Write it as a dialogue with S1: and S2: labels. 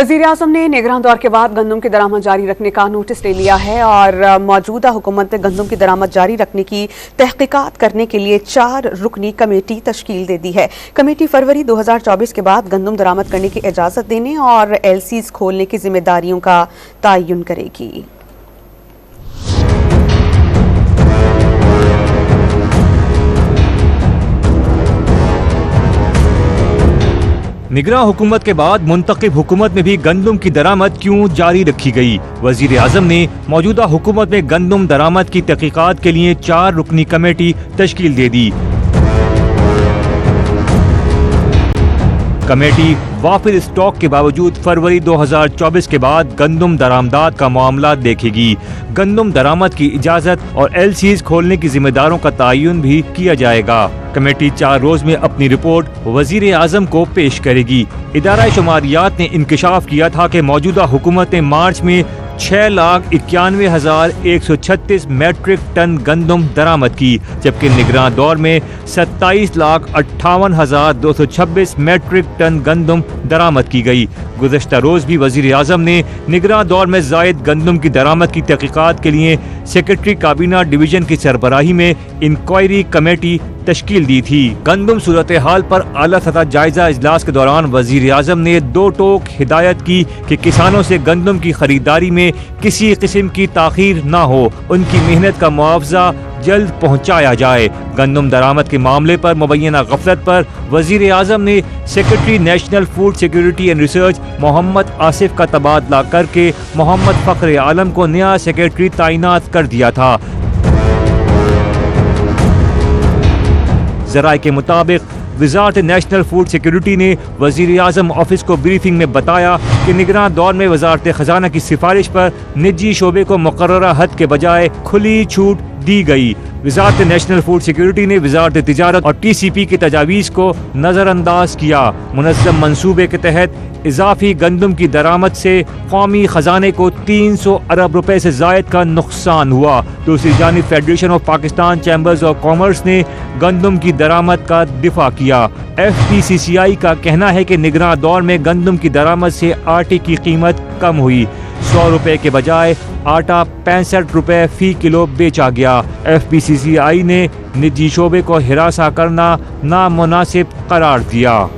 S1: वज़ीर-ए-आज़म ने निगरान दौर के बाद गंदम की दरामद जारी रखने का नोटिस ले लिया है और मौजूदा हुकूमत ने गंदम की दरामद जारी रखने की तहकीकात करने के लिए 4 रुकनी कमेटी तश्कील दे दी है। कमेटी फरवरी 2024 के बाद गंदम दरामद करने की इजाज़त देने और LCs खोलने की जिम्मेदारियों का तयन करेगी।
S2: निगरान हुकूमत के बाद मुंतखब हुकूमत में भी गंदम की दरामद क्यों जारी रखी गई? वज़ीर आज़म ने मौजूदा हुकूमत में गंदम दरामद की तहकीकात के लिए 4 रुकनी कमेटी तश्कील दे दी। कमेटी वाफिर स्टॉक के बावजूद फरवरी 2024 के बाद गंदम दरामदात का मामला देखेगी। गंदम दरामद की इजाज़त और LCs खोलने की जिम्मेदारों का तयन भी किया जाएगा। कमेटी 4 रोज में अपनी रिपोर्ट वज़ीर आज़म को पेश करेगी। इदारा शुमारियात ने इंकशाफ किया था कि मौजूदा हुकूमत ने मार्च में 6,91,136 मैट्रिक टन गंदम दरामद की, जबकि निगरान दौर में 27,58,226 मैट्रिक टन गंदम दरामद की गई। गुज़श्ता रोज भी वज़ीर आज़म ने निगरान दौर में ज़ायद गंदम की दरामद की तहकीकात के लिए सेक्रेटरी काबीना डिवीजन की सरबराही में इंक्वायरी कमेटी तश्कील दी थी। गंदम सूरत हाल पर आला सतह जायजा इजलास के दौरान वज़ीर आज़म ने 2 टोक हिदायत की कि किसानों से गंदम की खरीदारी में किसी किस्म की ताख़ीर न हो, उनकी मेहनत का मुआवजा जल्द पहुँचाया जाए। गंदम दरामद के मामले पर मुबैना गफलत पर वज़ीर आज़म ने secretary national food security and research Mohammad Asif का तबादला करके मोहम्मद फ़ख्र आलम को नया सेक्रेटरी तैनात कर दिया था। ज़राए के मुताबिक वज़ारत नेशनल फूड सिक्योरिटी ने वज़ीर आज़म ऑफिस को ब्रीफिंग में बताया कि निगरान दौर में वज़ारत ख़जाना की सिफारिश पर निजी शोबे को मुकर्ररा हद के बजाय खुली छूट दी गई। वज़ारत नेशनल फूड सिक्योरिटी ने वज़ारत तिजारत और TCP की तजावीज़ को नज़रअंदाज किया। मुनज़्ज़म मंसूबे के तहत इजाफी गंदम की दरामद से कौमी खजाने को 300 अरब रुपए से ज़ायद का नुकसान हुआ। दूसरी जानिब federation of Pakistan chambers of commerce ने गंदम की दरामद का दिफा किया। FPCCI का कहना है कि निगरान दौर में गंदम की दरामद से आटे की कीमत कम हुई। 100 रुपए के बजाय आटा 65 रुपए फी किलो बेचा गया। FPCCI ने निजी शोबे को हिरासा करना नामुनासिब करार दिया।